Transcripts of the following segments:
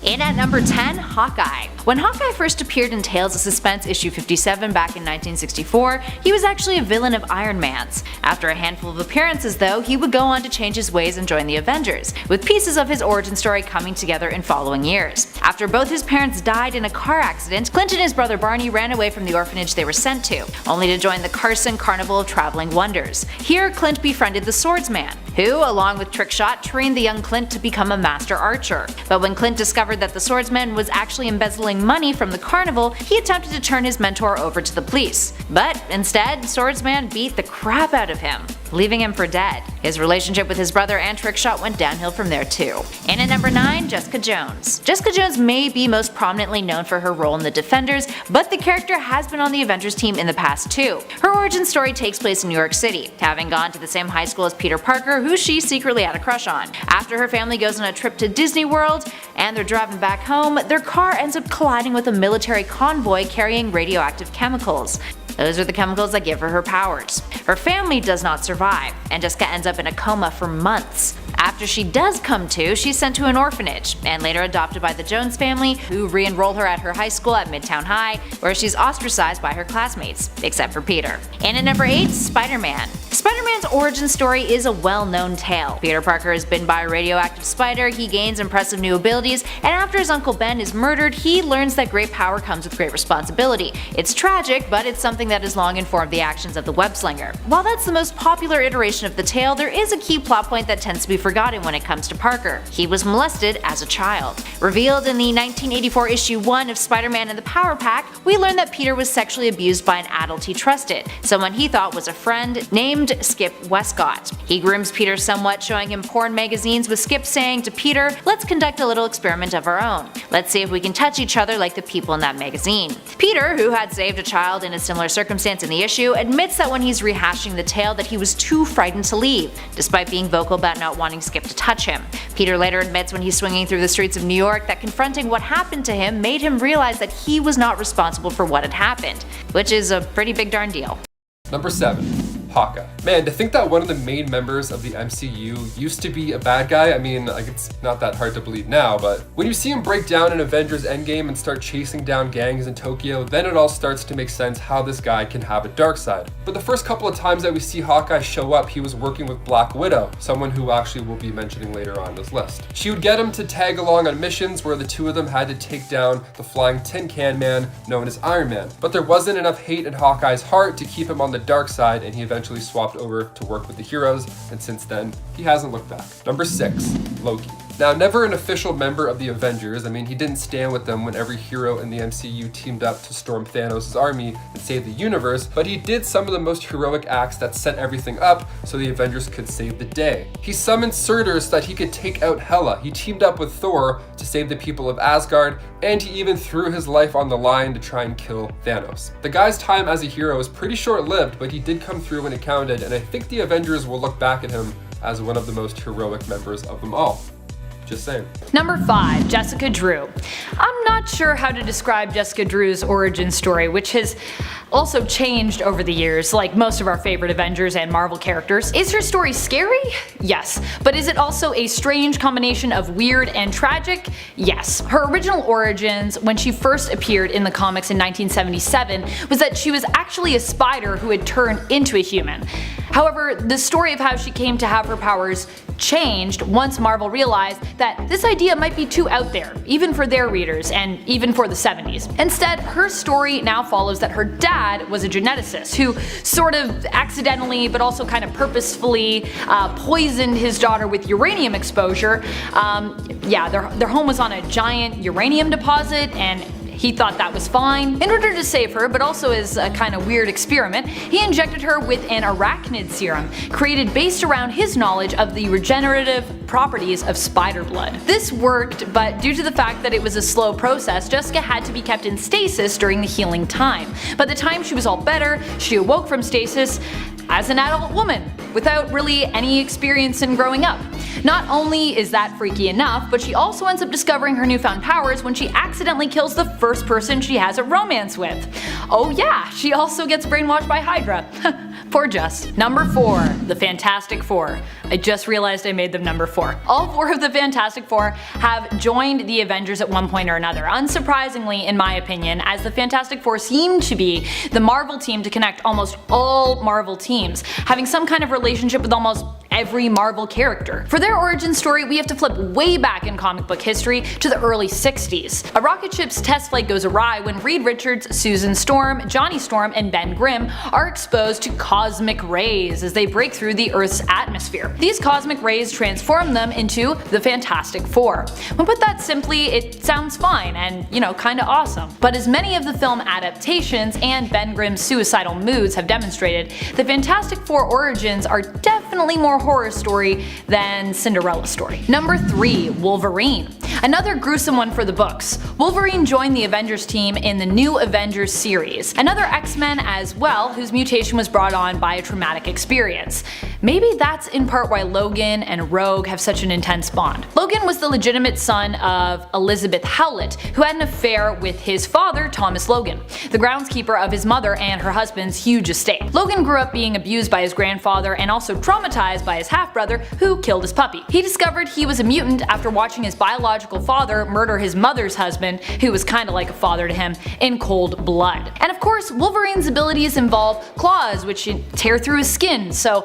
In at number 10, Hawkeye. When Hawkeye first appeared in Tales of Suspense issue 57 back in 1964, he was actually a villain of Iron Man's. After a handful of appearances though, he would go on to change his ways and join the Avengers, with pieces of his origin story coming together in following years. After both his parents died in a car accident, Clint and his brother Barney ran away from the orphanage they were sent to, only to join the Carson Carnival of Traveling Wonders. Here, Clint befriended the Swordsman, who, along with Trickshot, trained the young Clint to become a master archer. But when Clint discovered that the Swordsman was actually embezzling money from the carnival, he attempted to turn his mentor over to the police. But instead, Swordsman beat the crap out of him, leaving him for dead. His relationship with his brother and Trickshot went downhill from there too. And at number 9, Jessica Jones. Jessica Jones may be most prominently known for her role in The Defenders, but the character has been on the Avengers team in the past too. Her origin story takes place in New York City, having gone to the same high school as Peter Parker, who she secretly had a crush on. After her family goes on a trip to Disney World, and they're driving back home, their car ends up colliding with a military convoy carrying radioactive chemicals. Those are the chemicals that give her powers. Her family does not survive, and Jessica ends up in a coma for months. After she does come to, she's sent to an orphanage, and later adopted by the Jones family, who re-enroll her at her high school at Midtown High, where she's ostracized by her classmates, except for Peter. And at number 8, Spider-Man. Spider-Man's origin story is a well-known tale. Peter Parker is bitten by a radioactive spider, he gains impressive new abilities, and after his Uncle Ben is murdered, he learns that great power comes with great responsibility. It's tragic, but it's something that has long informed the actions of the web-slinger. While that's the most popular iteration of the tale, there is a key plot point that tends to be forgotten when it comes to Parker. He was molested as a child. Revealed in the 1984 issue 1 of Spider-Man and the Power Pack, we learn that Peter was sexually abused by an adult he trusted, someone he thought was a friend named Skip Westcott. He grooms Peter somewhat, showing him porn magazines, with Skip saying to Peter, "Let's conduct a little experiment of our own. Let's see if we can touch each other like the people in that magazine." Peter, who had saved a child in a similar circumstance in the issue, admits that when he's rehashing the tale that he was too frightened to leave, despite being vocal about not wanting Skip to touch him. Peter later admits when he's swinging through the streets of New York that confronting what happened to him made him realize that he was not responsible for what had happened, which is a pretty big darn deal. Number 7. Hawkeye. Man, to think that one of the main members of the MCU used to be a bad guy, I mean, like, it's not that hard to believe now, but when you see him break down in Avengers Endgame and start chasing down gangs in Tokyo, then it all starts to make sense how this guy can have a dark side. But the first couple of times that we see Hawkeye show up, he was working with Black Widow, someone who actually we'll be mentioning later on this list. She would get him to tag along on missions where the two of them had to take down the flying tin can man known as Iron Man. But there wasn't enough hate in Hawkeye's heart to keep him on the dark side, and he eventually swapped over to work with the heroes, and since then, he hasn't looked back. Number 6, Loki. Now, never an official member of the Avengers, I mean, he didn't stand with them when every hero in the MCU teamed up to storm Thanos' army and save the universe, but he did some of the most heroic acts that set everything up so the Avengers could save the day. He summoned Surtur so that he could take out Hela, he teamed up with Thor to save the people of Asgard, and he even threw his life on the line to try and kill Thanos. The guy's time as a hero is pretty short-lived, but he did come through when it counted, and I think the Avengers will look back at him as one of the most heroic members of them all. Just saying. Number 5, Jessica Drew. I'm not sure how to describe Jessica Drew's origin story, which has also changed over the years, like most of our favorite Avengers and Marvel characters. Is her story scary? Yes. But is it also a strange combination of weird and tragic? Yes. Her original origins, when she first appeared in the comics in 1977, was that she was actually a spider who had turned into a human. However, the story of how she came to have her powers changed once Marvel realized that this idea might be too out there, even for their readers and even for the 70s. Instead, her story now follows that her dad was a geneticist who sort of accidentally but also kind of purposefully poisoned his daughter with uranium exposure. Their home was on a giant uranium deposit, and he thought that was fine. In order to save her, but also as a kind of weird experiment, he injected her with an arachnid serum, created based around his knowledge of the regenerative properties of spider blood. This worked, but due to the fact that it was a slow process, Jessica had to be kept in stasis during the healing time. By the time she was all better, she awoke from stasis as an adult woman, without really any experience in growing up. Not only is that freaky enough, but she also ends up discovering her newfound powers when she accidentally kills the first person she has a romance with. Oh yeah, she also gets brainwashed by Hydra. Poor Just. Number 4. The Fantastic Four. I just realized I made them number 4. All 4 of the Fantastic Four have joined the Avengers at one point or another. Unsurprisingly, in my opinion, as the Fantastic Four seem to be the Marvel team to connect almost all Marvel teams, having some kind of relationship with almost every Marvel character. For their origin story, we have to flip way back in comic book history to the early 60s. A rocket ship's test flight goes awry when Reed Richards, Susan Storm, Johnny Storm, and Ben Grimm are exposed to cosmic rays as they break through the Earth's atmosphere. These cosmic rays transform them into the Fantastic Four. When put that simply, it sounds fine and, kinda awesome. But as many of the film adaptations and Ben Grimm's suicidal moods have demonstrated, the Fantastic Four origins are definitely more horror story than Cinderella story. Number 3. Wolverine. Another gruesome one for the books. Wolverine joined the Avengers team in the new Avengers series. Another X-Men as well, whose mutation was brought on by a traumatic experience. Maybe that's in part why Logan and Rogue have such an intense bond. Logan was the legitimate son of Elizabeth Howlett, who had an affair with his father, Thomas Logan, the groundskeeper of his mother and her husband's huge estate. Logan grew up being abused by his grandfather and also traumatized by his half-brother, who killed his puppy. He discovered he was a mutant after watching his biological father murder his mother's husband, who was kinda like a father to him, in cold blood. And of course, Wolverine's abilities involve claws which tear through his skin, so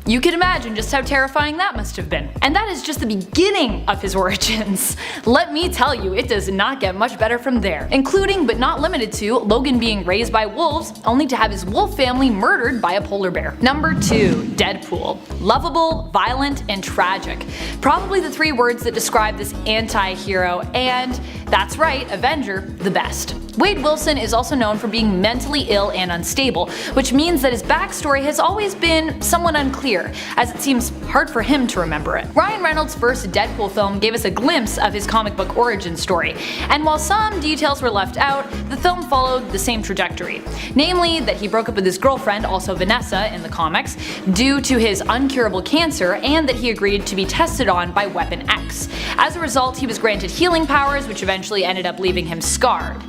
you can imagine just how terrifying that must have been. And that is just the beginning of his origins. Let me tell you, it does not get much better from there. Including, but not limited to, Logan being raised by wolves, only to have his wolf family murdered by a polar bear. Number 2. Deadpool. Lovable, violent, and tragic. Probably the 3 words that describe this anti-hero, and that's right, Avenger, the best. Wade Wilson is also known for being mentally ill and unstable, which means that his backstory has always been somewhat unclear, as it seems hard for him to remember it. Ryan Reynolds' first Deadpool film gave us a glimpse of his comic book origin story, and while some details were left out, the film followed the same trajectory. Namely, that he broke up with his girlfriend, also Vanessa in the comics, due to his uncurable cancer, and that he agreed to be tested on by Weapon X. As a result, he was granted healing powers, which eventually ended up leaving him scarred.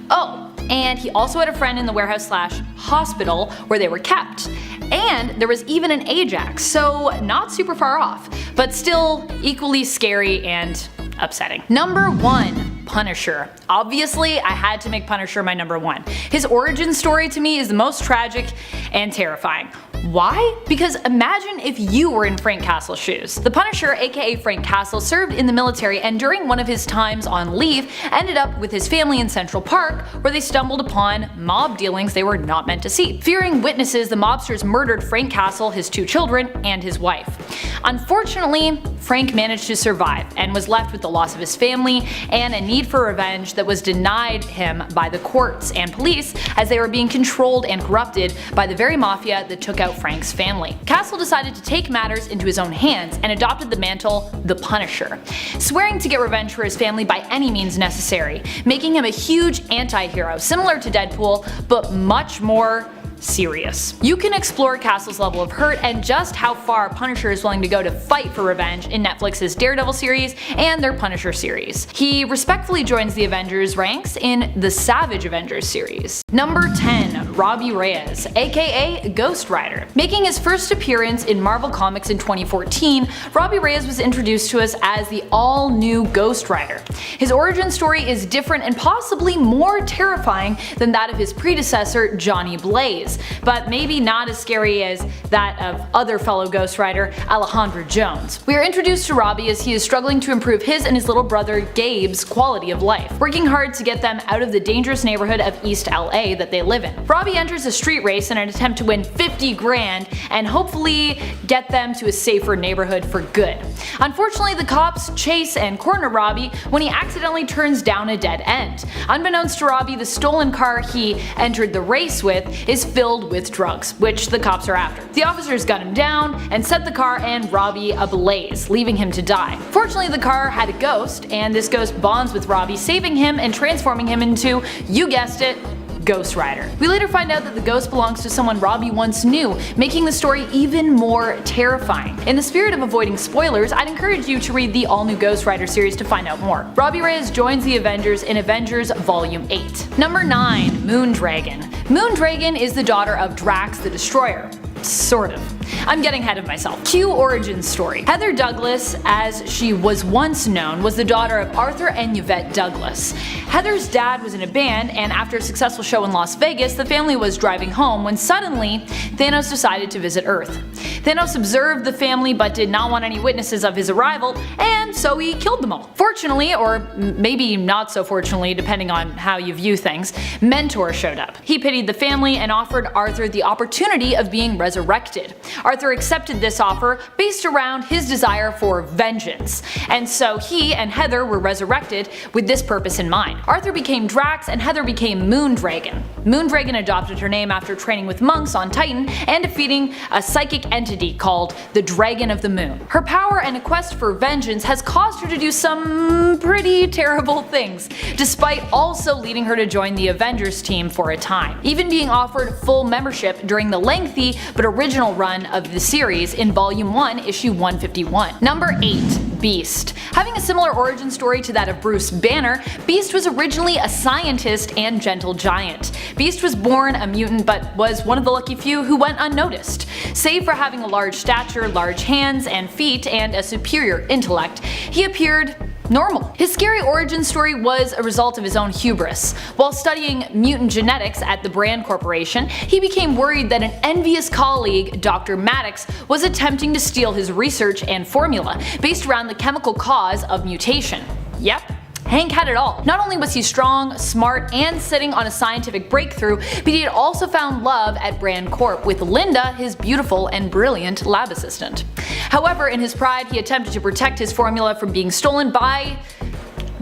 Oh, and he also had a friend in the warehouse/hospital where they were kept. And there was even an Ajax, so not super far off, but still equally scary and upsetting. Number 1. Punisher. Obviously, I had to make Punisher my number 1. His origin story to me is the most tragic and terrifying. Why? Because imagine if you were in Frank Castle's shoes. The Punisher, aka Frank Castle, served in the military and during one of his times on leave ended up with his family in Central Park, where they stumbled upon mob dealings they were not meant to see. Fearing witnesses, the mobsters murdered Frank Castle, his 2 children, and his wife. Unfortunately, Frank managed to survive and was left with the loss of his family and a need for revenge that was denied him by the courts and police, as they were being controlled and corrupted by the very mafia that took out Frank's family. Castle decided to take matters into his own hands and adopted the mantle, the Punisher, swearing to get revenge for his family by any means necessary, making him a huge anti-hero similar to Deadpool, but much more serious. You can explore Castle's level of hurt and just how far Punisher is willing to go to fight for revenge in Netflix's Daredevil series and their Punisher series. He respectfully joins the Avengers ranks in the Savage Avengers series. Number 10. Robbie Reyes, aka Ghost Rider. Making his first appearance in Marvel Comics in 2014, Robbie Reyes was introduced to us as the all-new Ghost Rider. His origin story is different and possibly more terrifying than that of his predecessor, Johnny Blaze, but maybe not as scary as that of other fellow Ghost Rider, Alejandro Jones. We are introduced to Robbie as he is struggling to improve his and his little brother Gabe's quality of life, working hard to get them out of the dangerous neighborhood of East LA that they live in. Robbie enters a street race in an attempt to win 50 grand and hopefully get them to a safer neighborhood for good. Unfortunately, the cops chase and corner Robbie when he accidentally turns down a dead end. Unbeknownst to Robbie, the stolen car he entered the race with is filled with drugs, which the cops are after. The officers gun him down and set the car and Robbie ablaze, leaving him to die. Fortunately, the car had a ghost, and this ghost bonds with Robbie, saving him and transforming him into, you guessed it, Ghost Rider. We later find out that the ghost belongs to someone Robbie once knew, making the story even more terrifying. In the spirit of avoiding spoilers, I'd encourage you to read the all-new Ghost Rider series to find out more. Robbie Reyes joins the Avengers in Avengers Volume 8. Number 9. Moondragon. Moondragon is the daughter of Drax the Destroyer. Sort of. I'm getting ahead of myself. Cue origin story. Heather Douglas, as she was once known, was the daughter of Arthur and Yvette Douglas. Heather's dad was in a band, and after a successful show in Las Vegas, the family was driving home when suddenly Thanos decided to visit Earth. Thanos observed the family but did not want any witnesses of his arrival, and so he killed them all. Fortunately, or maybe not so fortunately depending on how you view things, Mentor showed up. He pitied the family and offered Arthur the opportunity of being resurrected. Arthur accepted this offer based around his desire for vengeance, and so he and Heather were resurrected with this purpose in mind. Arthur became Drax and Heather became Moondragon. Moondragon adopted her name after training with monks on Titan and defeating a psychic entity called the Dragon of the Moon. Her power and a quest for vengeance has caused her to do some pretty terrible things, despite also leading her to join the Avengers team for a time, even being offered full membership during the lengthy but original run of the series in Volume 1, Issue 151. Number 8. Beast. Having a similar origin story to that of Bruce Banner, Beast was originally a scientist and gentle giant. Beast was born a mutant but was one of the lucky few who went unnoticed. Save for having a large stature, large hands and feet, and a superior intellect, he appeared normal. His scary origin story was a result of his own hubris. While studying mutant genetics at the Brand Corporation, he became worried that an envious colleague, Dr. Maddox, was attempting to steal his research and formula, based around the chemical cause of mutation. Yep. Hank had it all. Not only was he strong, smart, and sitting on a scientific breakthrough, but he had also found love at Brand Corp with Linda, his beautiful and brilliant lab assistant. However, in his pride, he attempted to protect his formula from being stolen by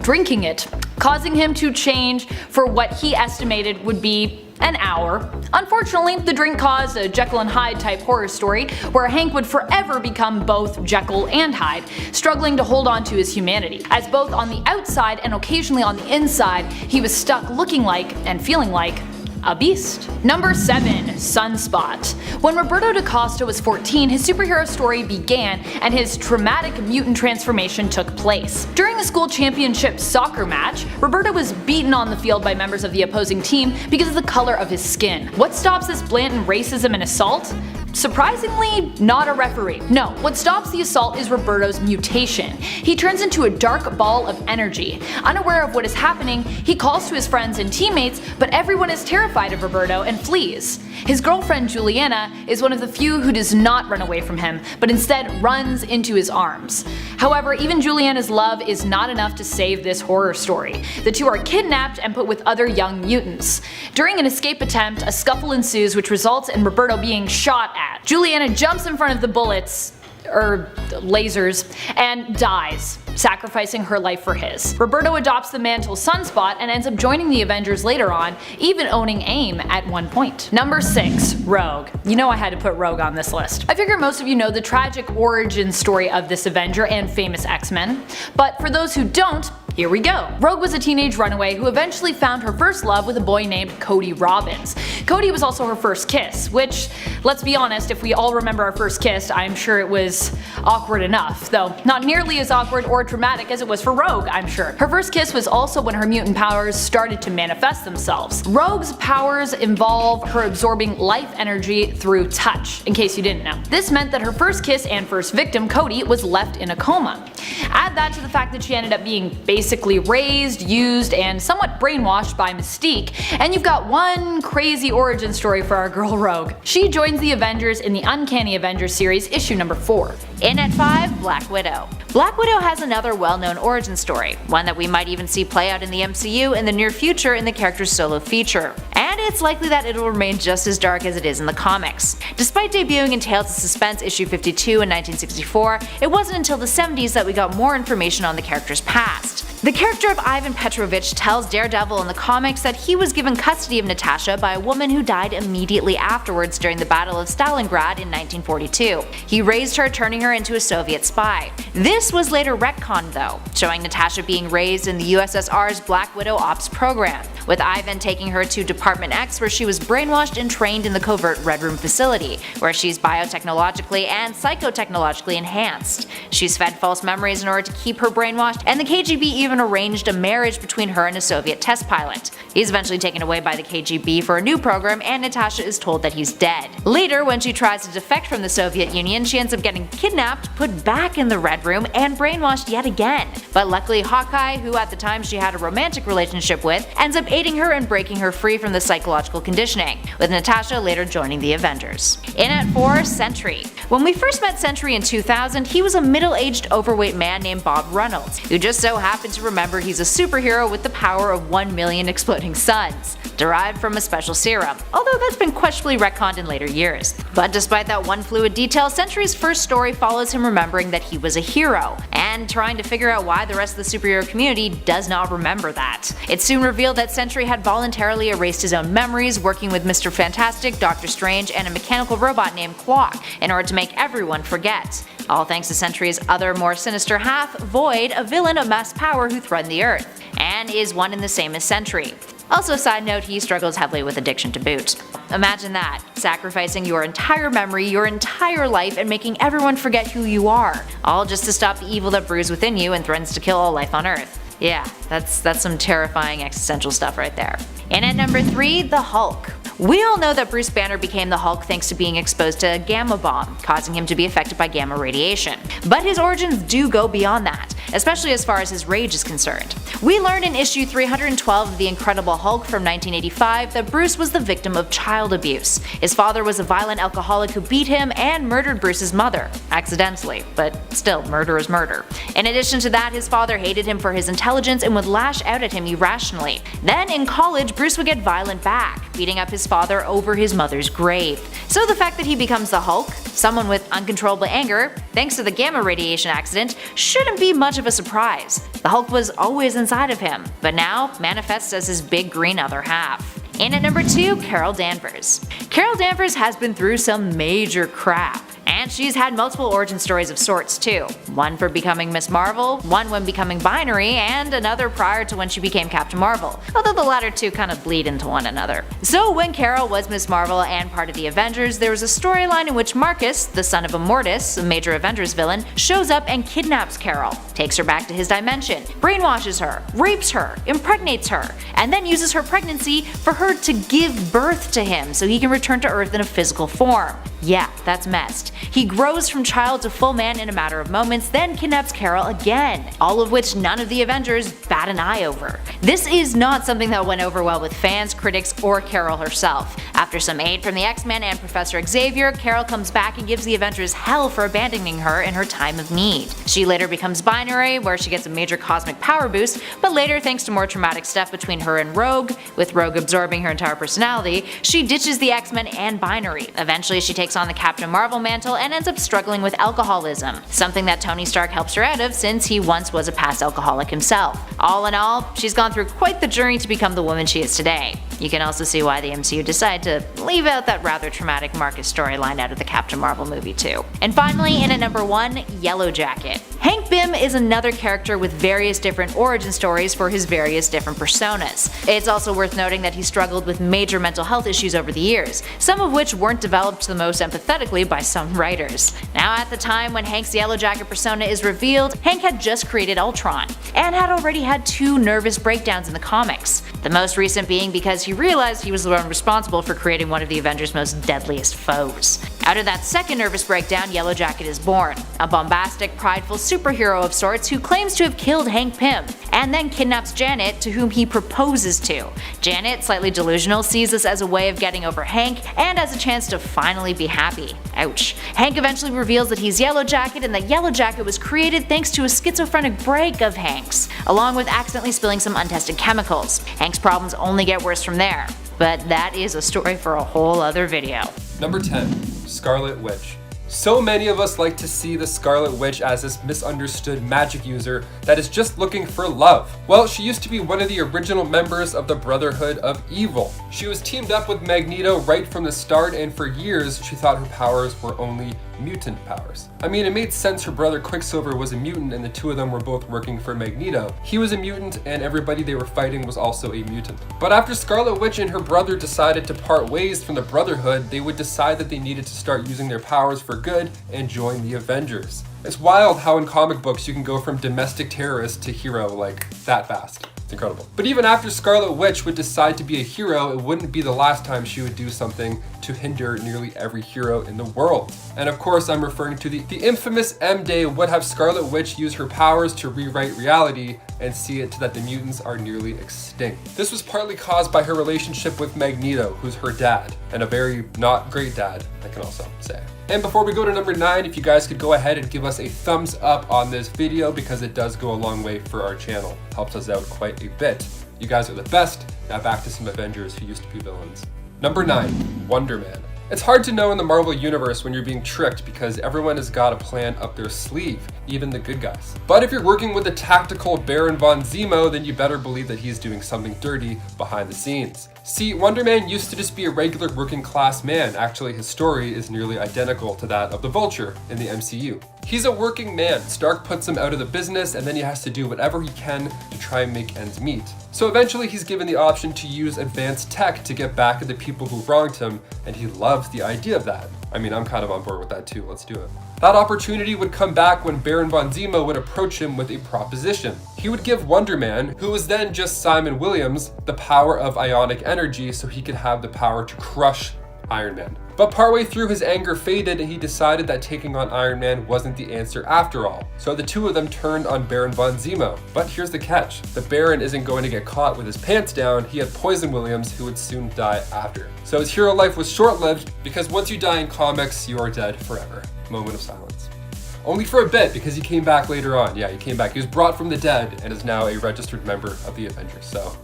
drinking it, causing him to change for what he estimated would be an hour. Unfortunately, the drink caused a Jekyll and Hyde type horror story where Hank would forever become both Jekyll and Hyde, struggling to hold on to his humanity, as both on the outside and occasionally on the inside he was stuck looking like and feeling like a beast. Number 7. Sunspot. When Roberto da Costa was 14, his superhero story began and his traumatic mutant transformation took place. During the school championship soccer match, Roberto was beaten on the field by members of the opposing team because of the color of his skin. What stops this blatant racism and assault? Surprisingly, not a referee. No, what stops the assault is Roberto's mutation. He turns into a dark ball of energy. Unaware of what is happening, he calls to his friends and teammates, but everyone is terrified of Roberto and flees. His girlfriend Juliana is one of the few who does not run away from him, but instead runs into his arms. However, even Juliana's love is not enough to save this horror story. The two are kidnapped and put with other young mutants. During an escape attempt, a scuffle ensues which results in Roberto being shot at. Juliana jumps in front of the bullets, lasers, and dies, sacrificing her life for his. Roberto adopts the mantle Sunspot and ends up joining the Avengers later on, even owning AIM at one point. Number 6. Rogue. You know I had to put Rogue on this list. I figure most of you know the tragic origin story of this Avenger and famous X-Men, but for those who don't, here we go. Rogue was a teenage runaway who eventually found her first love with a boy named Cody Robbins. Cody was also her first kiss, which, let's be honest, if we all remember our first kiss, I'm sure it was awkward enough, though not nearly as awkward or traumatic as it was for Rogue, I'm sure. Her first kiss was also when her mutant powers started to manifest themselves. Rogue's powers involve her absorbing life energy through touch, in case you didn't know. This meant that her first kiss and first victim, Cody, was left in a coma. Add that to the fact that she ended up being basically raised, used, and somewhat brainwashed by Mystique, and you've got one crazy origin story for our girl Rogue. She joins the Avengers in the Uncanny Avengers series, issue number 4. In at 5, Black Widow. Black Widow has another well-known origin story, one that we might even see play out in the MCU in the near future in the character's solo feature. And it's likely that it will remain just as dark as it is in the comics. Despite debuting in Tales of Suspense issue 52 in 1964, it wasn't until the 70s that we got more information on the character's past. The character of Ivan Petrovich tells Daredevil in the comics that he was given custody of Natasha by a woman who died immediately afterwards during the Battle of Stalingrad in 1942. He raised her, turning her into a Soviet spy. This was later retconned though, showing Natasha being raised in the USSR's Black Widow Ops program, with Ivan taking her to Department X, where she was brainwashed and trained in the covert Red Room facility, where she's biotechnologically and psychotechnologically enhanced. She's fed false memories in order to keep her brainwashed, and the KGB even arranged a marriage between her and a Soviet test pilot. He's eventually taken away by the KGB for a new program, and Natasha is told that he's dead. Later, when she tries to defect from the Soviet Union, she ends up getting kidnapped, put back in the Red Room, and brainwashed yet again. But luckily, Hawkeye, who at the time she had a romantic relationship with, ends up aiding her and breaking her free from the psychological conditioning, with Natasha later joining the Avengers. In at 4, Sentry. When we first met Sentry in 2000, he was a middle-aged overweight man named Bob Reynolds, who just so happened to remember he's a superhero with the power of 1 million exploding suns, derived from a special serum, although that's been questionably retconned in later years. But despite that one fluid detail, Sentry's first story follows him remembering that he was a hero, and trying to figure out why the rest of the superhero community does not remember that. It's soon revealed that Sentry had voluntarily erased his own memories, working with Mr. Fantastic, Doctor Strange, and a mechanical robot named Clock, in order to make everyone forget. All thanks to Sentry's other more sinister half, Void, a villain of mass power who threatened the Earth, and is one and the same as Sentry. Also, side note, he struggles heavily with addiction to boot. Imagine that, sacrificing your entire memory, your entire life, and making everyone forget who you are, all just to stop the evil that brews within you and threatens to kill all life on Earth. Yeah, that's some terrifying existential stuff right there. And at number 3, the Hulk. We all know that Bruce Banner became the Hulk thanks to being exposed to a gamma bomb, causing him to be affected by gamma radiation. But his origins do go beyond that, especially as far as his rage is concerned. We learned in issue 312 of The Incredible Hulk from 1985 that Bruce was the victim of child abuse. His father was a violent alcoholic who beat him and murdered Bruce's mother, accidentally, but still, murder is murder. In addition to that, his father hated him for his intelligence and would lash out at him irrationally. Then in college, Bruce would get violent back, beating up his father over his mother's grave. So the fact that he becomes the Hulk, someone with uncontrollable anger, thanks to the gamma radiation accident, shouldn't be much of a surprise. The Hulk was always inside of him, but now manifests as his big green other half. In at number 2, Carol Danvers. Carol Danvers has been through some major crap. And she's had multiple origin stories of sorts too. One for becoming Miss Marvel, one when becoming binary, and another prior to when she became Captain Marvel, although the latter two kind of bleed into one another. So when Carol was Miss Marvel and part of the Avengers, there was a storyline in which Marcus, the son of Immortus, a major Avengers villain, shows up and kidnaps Carol, takes her back to his dimension, brainwashes her, rapes her, impregnates her, and then uses her pregnancy for her to give birth to him so he can return to Earth in a physical form. Yeah, that's messed. He grows from child to full man in a matter of moments, then kidnaps Carol again, all of which none of the Avengers bat an eye over. This is not something that went over well with fans, critics, or Carol herself. After some aid from the X-Men and Professor Xavier, Carol comes back and gives the Avengers hell for abandoning her in her time of need. She later becomes binary, where she gets a major cosmic power boost, but later, thanks to more traumatic stuff between her and Rogue, with Rogue absorbing her entire personality, she ditches the X-Men and binary. Eventually, she takes on the Captain Marvel mantle and ends up struggling with alcoholism, something that Tony Stark helps her out of since he once was a past alcoholic himself. All in all, she's gone through quite the journey to become the woman she is today. You can also see why the MCU decided to leave out that rather traumatic Marcus storyline out of the Captain Marvel movie too. And finally, in at number 1, Yellowjacket. Hank Pym is another character with various different origin stories for his various different personas. It's also worth noting that he struggled with major mental health issues over the years, some of which weren't developed the most empathetically by some writers. Now at the time when Hank's Yellowjacket persona is revealed, Hank had just created Ultron, and had already had 2 nervous breakdowns in the comics. The most recent being because he realized he was the one responsible for creating one of the Avengers' most deadliest foes. Out of that second nervous breakdown, Yellowjacket is born, a bombastic, prideful superhero of sorts who claims to have killed Hank Pym, and then kidnaps Janet, to whom he proposes to. Janet, slightly delusional, sees this as a way of getting over Hank, and as a chance to finally be happy. Ouch. Hank eventually reveals that he's Yellowjacket, and that Yellowjacket was created thanks to a schizophrenic break of Hank's, along with accidentally spilling some untested chemicals. Hank's problems only get worse from there. But that is a story for a whole other video. Number 10. Scarlet Witch. So many of us like to see the Scarlet Witch as this misunderstood magic user that is just looking for love. Well, she used to be one of the original members of the Brotherhood of Evil. She was teamed up with Magneto right from the start, and for years she thought her powers were only mutant powers. I mean, it made sense her brother Quicksilver was a mutant and the two of them were both working for Magneto. He was a mutant and everybody they were fighting was also a mutant. But after Scarlet Witch and her brother decided to part ways from the Brotherhood, they would decide that they needed to start using their powers for good and join the Avengers. It's wild how in comic books you can go from domestic terrorist to hero like that fast. It's incredible. But even after Scarlet Witch would decide to be a hero, it wouldn't be the last time she would do something to hinder nearly every hero in the world. And of course, I'm referring to the infamous M-Day would have Scarlet Witch use her powers to rewrite reality and see it to that the mutants are nearly extinct. This was partly caused by her relationship with Magneto, who's her dad, and a very not great dad, I can also say. And before we go to number 9, if you guys could go ahead and give us a thumbs up on this video because it does go a long way for our channel. Helps us out quite a bit. You guys are the best. Now back to some Avengers who used to be villains. Number 9, Wonder Man. It's hard to know in the Marvel Universe when you're being tricked because everyone has got a plan up their sleeve, even the good guys. But if you're working with the tactical Baron von Zemo, then you better believe that he's doing something dirty behind the scenes. See, Wonder Man used to just be a regular working class man. Actually, his story is nearly identical to that of the Vulture in the MCU. He's a working man. Stark puts him out of the business and then he has to do whatever he can to try and make ends meet. So eventually he's given the option to use advanced tech to get back at the people who wronged him, and he loves the idea of that. I mean, I'm kind of on board with that too, let's do it. That opportunity would come back when Baron von Zemo would approach him with a proposition. He would give Wonder Man, who was then just Simon Williams, the power of ionic energy so he could have the power to crush Iron Man. But partway through his anger faded and he decided that taking on Iron Man wasn't the answer after all. So the two of them turned on Baron von Zemo. But here's the catch. The Baron isn't going to get caught with his pants down. He had Poison Williams who would soon die after. So his hero life was short-lived because once you die in comics, you are dead forever. Moment of silence. Only for a bit because he came back later on. Yeah, he came back. He was brought from the dead and is now a registered member of the Avengers. So,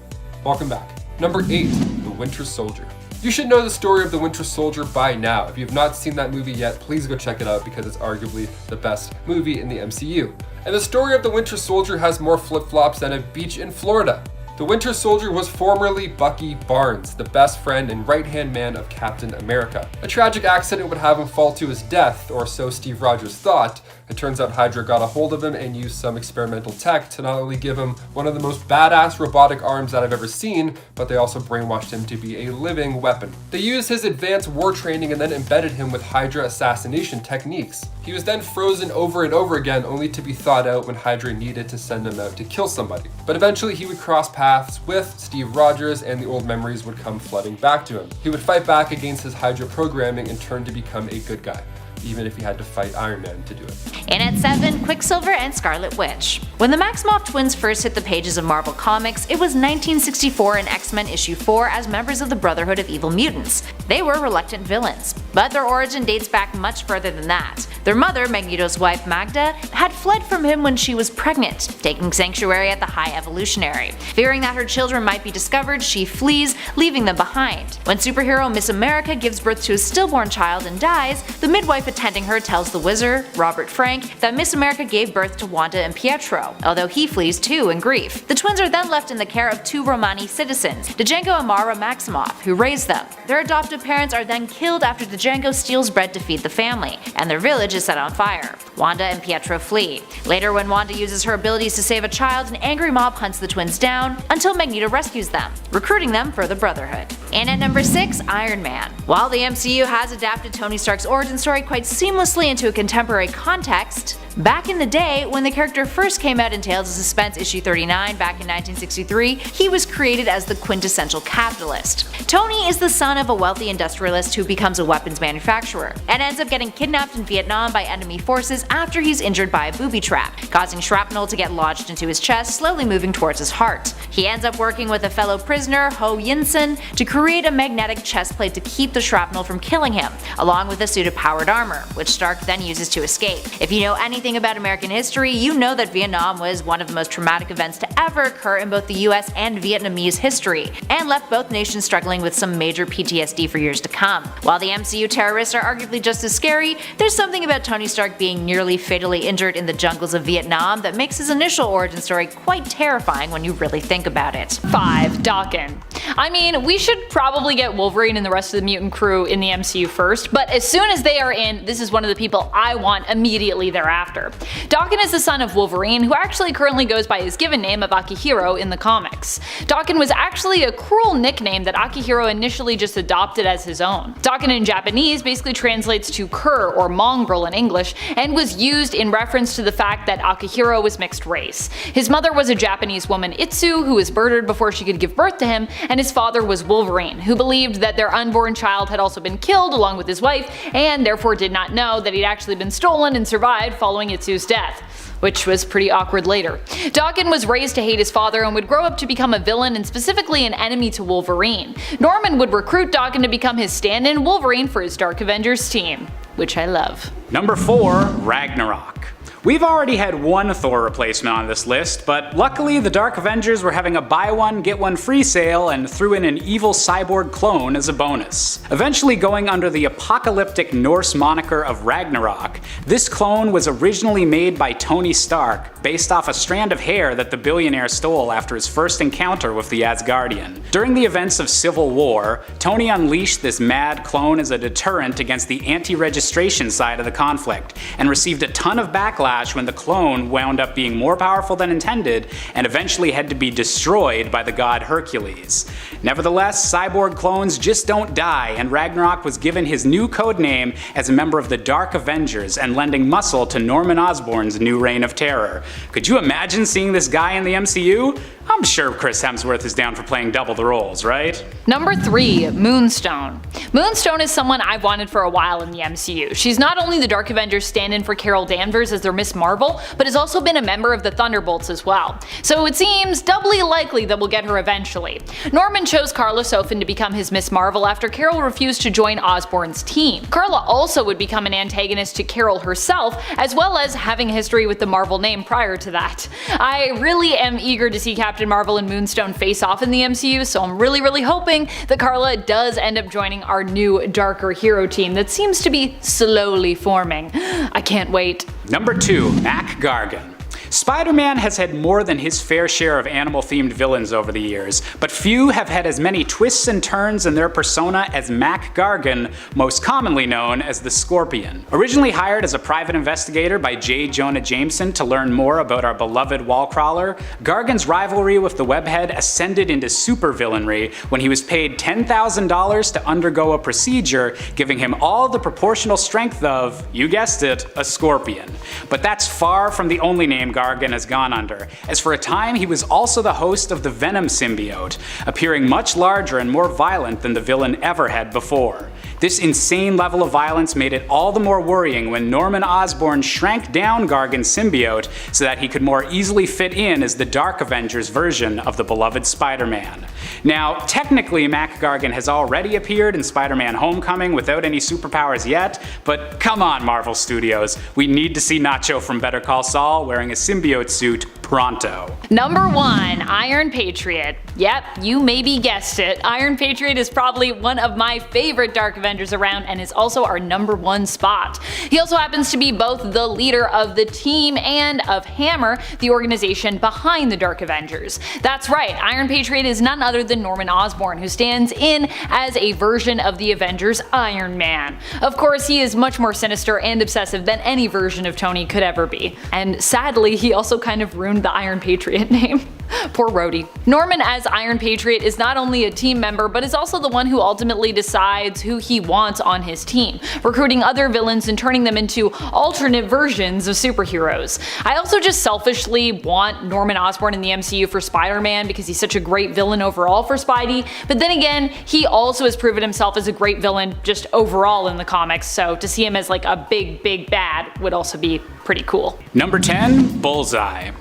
welcome back. Number 8, The Winter Soldier. You should know the story of the Winter Soldier by now. If you've not seen that movie yet, please go check it out because it's arguably the best movie in the MCU. And the story of the Winter Soldier has more flip-flops than a beach in Florida. The Winter Soldier was formerly Bucky Barnes, the best friend and right-hand man of Captain America. A tragic accident would have him fall to his death, or so Steve Rogers thought. It turns out Hydra got a hold of him and used some experimental tech to not only give him one of the most badass robotic arms that I've ever seen, but they also brainwashed him to be a living weapon. They used his advanced war training and then embedded him with Hydra assassination techniques. He was then frozen over and over again only to be thawed out when Hydra needed to send him out to kill somebody. But eventually he would cross paths with Steve Rogers and the old memories would come flooding back to him. He would fight back against his Hydra programming and turn to become a good guy, even if he had to fight Iron Man to do it. In at 7, Quicksilver and Scarlet Witch. When the Maximoff twins first hit the pages of Marvel Comics, it was 1964 in X-Men issue 4 as members of the Brotherhood of Evil Mutants. They were reluctant villains, but their origin dates back much further than that. Their mother, Magneto's wife Magda, had fled from him when she was pregnant, taking sanctuary at the High Evolutionary. Fearing that her children might be discovered, she flees, leaving them behind. When superhero Miss America gives birth to a stillborn child and dies, the midwife attending her tells the Wizard, Robert Frank, that Miss America gave birth to Wanda and Pietro, although he flees too in grief. The twins are then left in the care of 2 Romani citizens, Django and Mara Maximoff, who raise them. Their adoptive parents are then killed after Django steals bread to feed the family, and their village is set on fire. Wanda and Pietro flee. Later, when Wanda uses her abilities to save a child, an angry mob hunts the twins down until Magneto rescues them, recruiting them for the Brotherhood. And at number 6, Iron Man. While the MCU has adapted Tony Stark's origin story quite seamlessly into a contemporary context, back in the day, when the character first came out in Tales of Suspense issue 39 back in 1963, he was created as the quintessential capitalist. Tony is the son of a wealthy industrialist who becomes a weapons manufacturer, and ends up getting kidnapped in Vietnam by enemy forces after he's injured by a booby trap, causing shrapnel to get lodged into his chest, slowly moving towards his heart. He ends up working with a fellow prisoner, Ho Yinsen, to create a magnetic chest plate to keep the shrapnel from killing him, along with a suit of powered armor, which Stark then uses to escape. If you know anything about American history, you know that Vietnam was one of the most traumatic events to ever occur in both the US and Vietnamese history, and left both nations struggling with some major PTSD for years to come. While the MCU terrorists are arguably just as scary, there's something about Tony Stark being nearly fatally injured in the jungles of Vietnam that makes his initial origin story quite terrifying when you really think about it. 5. Daken. I mean, we should probably get Wolverine and the rest of the mutant crew in the MCU first, but as soon as they are in, this is one of the people I want immediately thereafter. Daken is the son of Wolverine, who actually currently goes by his given name of Akihiro in the comics. Daken was actually a cruel nickname that Akihiro initially just adopted as his own. Daken in Japanese basically translates to cur or mongrel in English, and was used in reference to the fact that Akihiro was mixed race. His mother was a Japanese woman, Itsu, who was murdered before she could give birth to him, and his father was Wolverine, who believed that their unborn child had also been killed along with his wife, and therefore did not know that he'd actually been stolen and survived following Itsu's death, which was pretty awkward later. Daken was raised to hate his father and would grow up to become a villain and specifically an enemy to Wolverine. Norman would recruit Daken to become his stand-in Wolverine for his Dark Avengers team, which I love. Number 4, Ragnarok. We've already had one Thor replacement on this list, but luckily the Dark Avengers were having a buy one get one free sale and threw in an evil cyborg clone as a bonus. Eventually going under the apocalyptic Norse moniker of Ragnarok, this clone was originally made by Tony Stark, based off a strand of hair that the billionaire stole after his first encounter with the Asgardian. During the events of Civil War, Tony unleashed this mad clone as a deterrent against the anti-registration side of the conflict, and received a ton of backlash when the clone wound up being more powerful than intended and eventually had to be destroyed by the god Hercules. Nevertheless, cyborg clones just don't die, and Ragnarok was given his new codename as a member of the Dark Avengers and lending muscle to Norman Osborn's new reign of terror. Could you imagine seeing this guy in the MCU? I'm sure Chris Hemsworth is down for playing double the roles, right? Number 3, Moonstone. Moonstone is someone I've wanted for a while in the MCU. She's not only the Dark Avengers stand-in for Carol Danvers as their Miss Marvel, but has also been a member of the Thunderbolts as well. So it seems doubly likely that we'll get her eventually. Norman chose Carla Sofin to become his Miss Marvel after Carol refused to join Osborn's team. Carla also would become an antagonist to Carol herself, as well as having a history with the Marvel name prior to that. I really am eager to see Captain Marvel and Moonstone face off in the MCU, so I'm really hoping that Carla does end up joining our new darker hero team that seems to be slowly forming. I can't wait. Number 2, Mac Gargan. Spider-Man has had more than his fair share of animal-themed villains over the years, but few have had as many twists and turns in their persona as Mac Gargan, most commonly known as the Scorpion. Originally hired as a private investigator by J. Jonah Jameson to learn more about our beloved Wallcrawler, Gargan's rivalry with the Webhead ascended into supervillainry when he was paid $10,000 to undergo a procedure, giving him all the proportional strength of, you guessed it, a scorpion. But that's far from the only name Gargan has gone under, as for a time he was also the host of the Venom symbiote, appearing much larger and more violent than the villain ever had before. This insane level of violence made it all the more worrying when Norman Osborn shrank down Gargan's symbiote so that he could more easily fit in as the Dark Avengers version of the beloved Spider-Man. Now, technically Mac Gargan has already appeared in Spider-Man Homecoming without any superpowers yet, but come on Marvel Studios, we need to see Nacho from Better Call Saul wearing a symbiote suit pronto. Number 1, Iron Patriot. Yep, you maybe guessed it. Iron Patriot is probably one of my favorite Dark Avengers around and is also our number 1 spot. He also happens to be both the leader of the team and of Hammer, the organization behind the Dark Avengers. That's right, Iron Patriot is none other than Norman Osborn, who stands in as a version of the Avengers' Iron Man. Of course, he is much more sinister and obsessive than any version of Tony could ever be. And sadly, he also kind of ruined the Iron Patriot name. Poor Rhodey. Norman as Iron Patriot is not only a team member, but is also the one who ultimately decides who he wants on his team, recruiting other villains and turning them into alternate versions of superheroes. I also just selfishly want Norman Osborn in the MCU for Spider-Man because he's such a great villain overall for Spidey, but then again, he also has proven himself as a great villain just overall in the comics, so to see him as like a big bad would also be pretty cool. Number 10, Bullseye.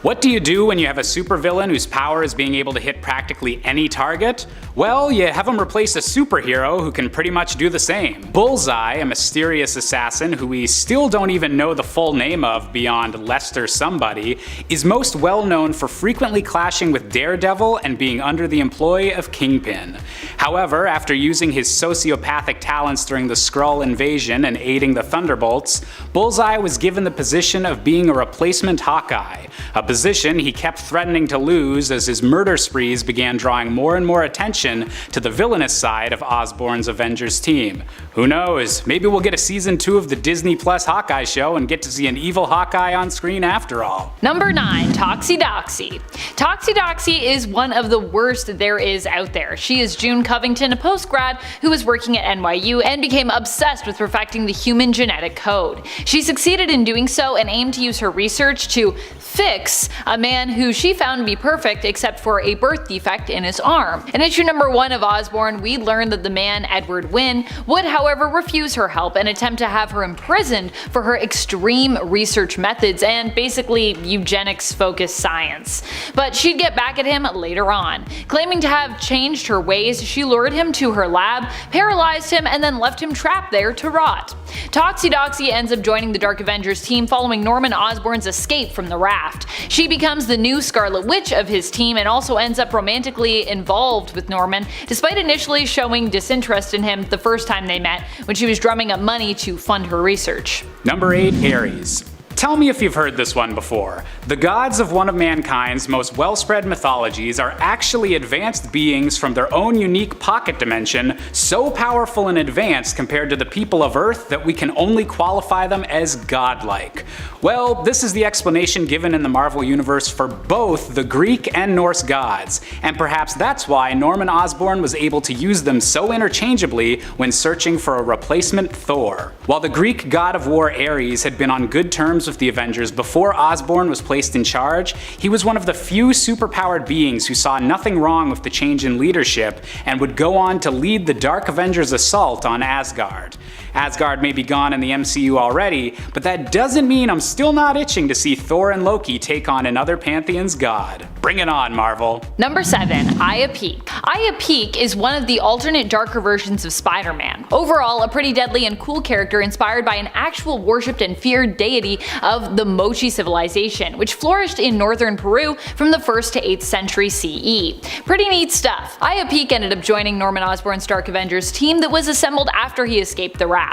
What do you do when you have a supervillain whose power is being able to hit practically any target? Well, you have him replace a superhero who can pretty much do the same. Bullseye, a mysterious assassin who we still don't even know the full name of beyond Lester Somebody, is most well known for frequently clashing with Daredevil and being under the employ of Kingpin. However, after using his sociopathic talents during the Skrull invasion and aiding the Thunderbolts, Bullseye was given the position of being a replacement Hawkeye, a position he kept threatening to lose as his murder sprees began drawing more and more attention to the villainous side of Osborn's Avengers team. Who knows, maybe we'll get a season 2 of the Disney Plus Hawkeye show and get to see an evil Hawkeye on screen after all. Number 9. Doxy. Doxy is one of the worst there is out there. She is June Covington, a post-grad who was working at NYU and became obsessed with perfecting the human genetic code. She succeeded in doing so and aimed to use her research to fix a man who she found to be perfect except for a birth defect in his arm. In issue number 1 of Osborn, we learned that the man, Edward Wynn, would however refuse her help and attempt to have her imprisoned for her extreme research methods and basically eugenics-focused science. But she'd get back at him later on. Claiming to have changed her ways, she lured him to her lab, paralyzed him, and then left him trapped there to rot. Doxy ends up joining the Dark Avengers team following Norman Osborn's escape from the raft. She becomes the new Scarlet Witch of his team and also ends up romantically involved with Norman, despite initially showing disinterest in him the first time they met when she was drumming up money to fund her research. Number 8. Ares. Tell me if you've heard this one before. The gods of one of mankind's most well-spread mythologies are actually advanced beings from their own unique pocket dimension, so powerful and advanced compared to the people of Earth that we can only qualify them as godlike. Well, this is the explanation given in the Marvel Universe for both the Greek and Norse gods, and perhaps that's why Norman Osborn was able to use them so interchangeably when searching for a replacement Thor. While the Greek god of war Ares had been on good terms with the Avengers before Osborn was placed in charge, he was one of the few superpowered beings who saw nothing wrong with the change in leadership and would go on to lead the Dark Avengers assault on Asgard. Asgard may be gone in the MCU already, but that doesn't mean I'm still not itching to see Thor and Loki take on another Pantheon's god. Bring it on, Marvel. Number 7. Aiapaec. Aiapaec is one of the alternate darker versions of Spider-Man. Overall, a pretty deadly and cool character inspired by an actual worshipped and feared deity of the Mochi civilization, which flourished in northern Peru from the 1st to 8th century CE. Pretty neat stuff. Aiapaec ended up joining Norman Osborn's Dark Avengers team that was assembled after he escaped the raft.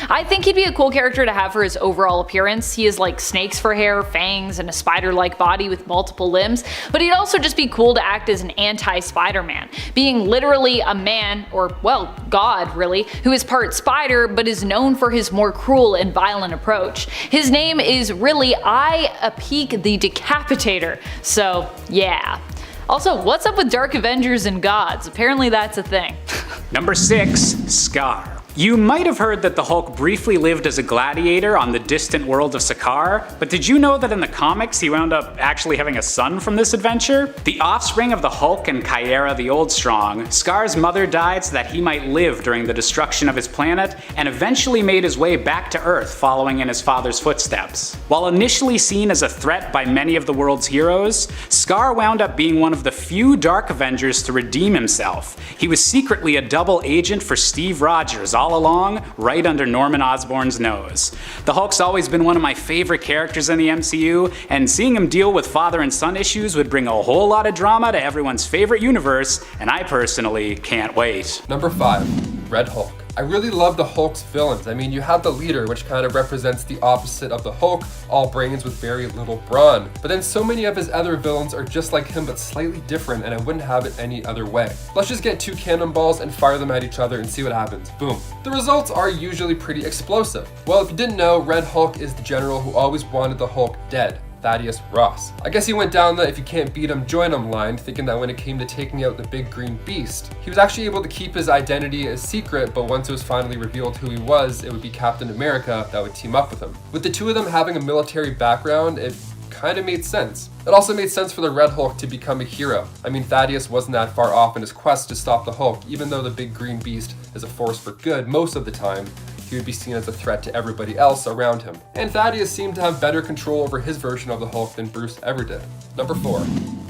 I think he'd be a cool character to have for his overall appearance. He has like snakes for hair, fangs, and a spider-like body with multiple limbs, but he'd also just be cool to act as an anti-Spider-Man, being literally a man, or well, god really, who is part spider but is known for his more cruel and violent approach. His name is really Aiapaec the Decapitator, so yeah. Also, what's up with Dark Avengers and gods? Apparently that's a thing. Number 6. Skaar. You might have heard that the Hulk briefly lived as a gladiator on the distant world of Skaar, but did you know that in the comics he wound up actually having a son from this adventure? The offspring of the Hulk and Kyera the Old Strong, Skaar's mother died so that he might live during the destruction of his planet, and eventually made his way back to Earth following in his father's footsteps. While initially seen as a threat by many of the world's heroes, Skaar wound up being one of the few Dark Avengers to redeem himself. He was secretly a double agent for Steve Rogers all along, right under Norman Osborn's nose. The Hulk's always been one of my favorite characters in the MCU, and seeing him deal with father and son issues would bring a whole lot of drama to everyone's favorite universe, and I personally can't wait. Number 5. Red Hulk. I really love the Hulk's villains. I mean, you have the leader, which kind of represents the opposite of the Hulk, all brains with very little brawn. But then so many of his other villains are just like him but slightly different, and I wouldn't have it any other way. Let's just get 2 cannonballs and fire them at each other and see what happens. Boom. The results are usually pretty explosive. Well, if you didn't know, Red Hulk is the general who always wanted the Hulk dead. Thaddeus Ross. I guess he went down the if you can't beat him, join him line, thinking that when it came to taking out the big green beast, he was actually able to keep his identity a secret, but once it was finally revealed who he was, it would be Captain America that would team up with him. With the two of them having a military background, it kind of made sense. It also made sense for the Red Hulk to become a hero. I mean, Thaddeus wasn't that far off in his quest to stop the Hulk, even though the big green beast is a force for good most of the time. He would be seen as a threat to everybody else around him. And Thaddeus seemed to have better control over his version of the Hulk than Bruce ever did. Number 4.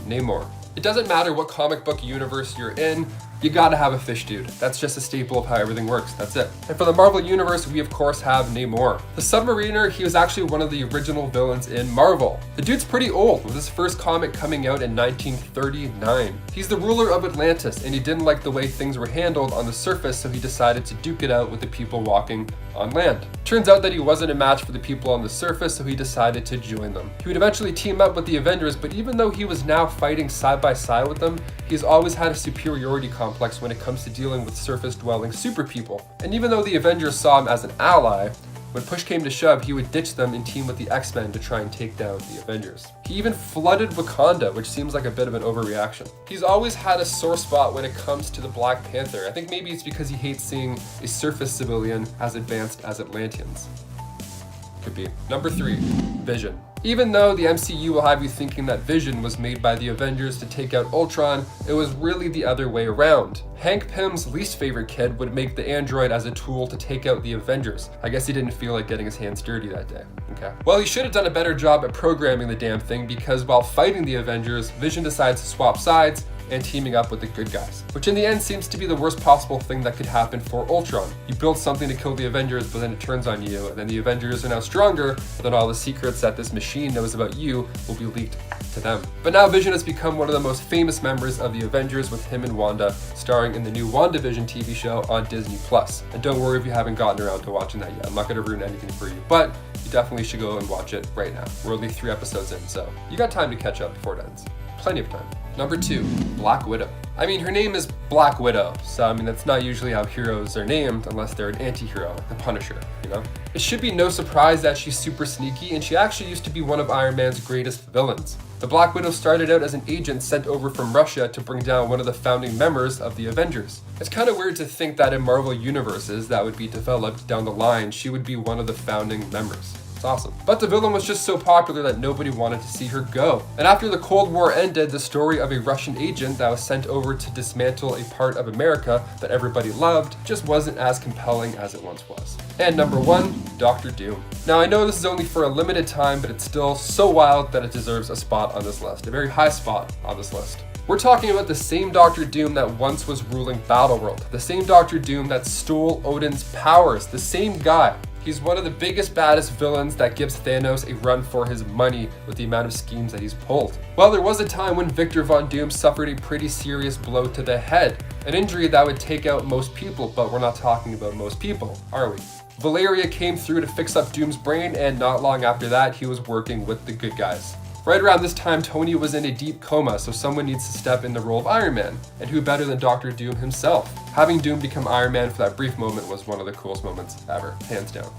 Namor. It doesn't matter what comic book universe you're in, you gotta have a fish dude. That's just a staple of how everything works, that's it. And for the Marvel Universe, we of course have Namor. The Submariner, he was actually one of the original villains in Marvel. The dude's pretty old, with his first comic coming out in 1939. He's the ruler of Atlantis, and he didn't like the way things were handled on the surface, so he decided to duke it out with the people walking on land. Turns out that he wasn't a match for the people on the surface, so he decided to join them. He would eventually team up with the Avengers, but even though he was now fighting side by side with them, he's always had a superiority complex when it comes to dealing with surface-dwelling super people. And even though the Avengers saw him as an ally, when push came to shove, he would ditch them and team with the X-Men to try and take down the Avengers. He even flooded Wakanda, which seems like a bit of an overreaction. He's always had a sore spot when it comes to the Black Panther. I think maybe it's because he hates seeing a surface civilian as advanced as Atlanteans. Could be. Number 3, Vision. Even though the MCU will have you thinking that Vision was made by the Avengers to take out Ultron, it was really the other way around. Hank Pym's least favorite kid would make the android as a tool to take out the Avengers. I guess he didn't feel like getting his hands dirty that day. Okay. Well, he should have done a better job at programming the damn thing, because while fighting the Avengers, Vision decides to swap sides and teaming up with the good guys, which in the end seems to be the worst possible thing that could happen for Ultron. You build something to kill the Avengers, but then it turns on you, and then the Avengers are now stronger, but then all the secrets that this machine knows about you will be leaked to them. But now Vision has become one of the most famous members of the Avengers, with him and Wanda starring in the new WandaVision TV show on Disney+. And don't worry if you haven't gotten around to watching that yet. I'm not going to ruin anything for you, but you definitely should go and watch it right now. We're only 3 episodes in, so you got time to catch up before it ends. Plenty of time. Number 2, Black Widow. I mean, her name is Black Widow, so I mean, that's not usually how heroes are named unless they're an anti-hero, like the Punisher, you know? It should be no surprise that she's super sneaky, and she actually used to be one of Iron Man's greatest villains. The Black Widow started out as an agent sent over from Russia to bring down one of the founding members of the Avengers. It's kind of weird to think that in Marvel universes that would be developed down the line, she would be one of the founding members. It's awesome. But the villain was just so popular that nobody wanted to see her go. And after the Cold War ended, the story of a Russian agent that was sent over to dismantle a part of America that everybody loved just wasn't as compelling as it once was. And number 1, Doctor Doom. Now I know this is only for a limited time, but it's still so wild that it deserves a spot on this list, a very high spot on this list. We're talking about the same Doctor Doom that once was ruling Battleworld, the same Doctor Doom that stole Odin's powers, the same guy. He's one of the biggest, baddest villains that gives Thanos a run for his money with the amount of schemes that he's pulled. Well, there was a time when Victor Von Doom suffered a pretty serious blow to the head, an injury that would take out most people, but we're not talking about most people, are we? Valeria came through to fix up Doom's brain, and not long after that, he was working with the good guys. Right around this time, Tony was in a deep coma, so someone needs to step in the role of Iron Man. And who better than Doctor Doom himself? Having Doom become Iron Man for that brief moment was one of the coolest moments ever, hands down.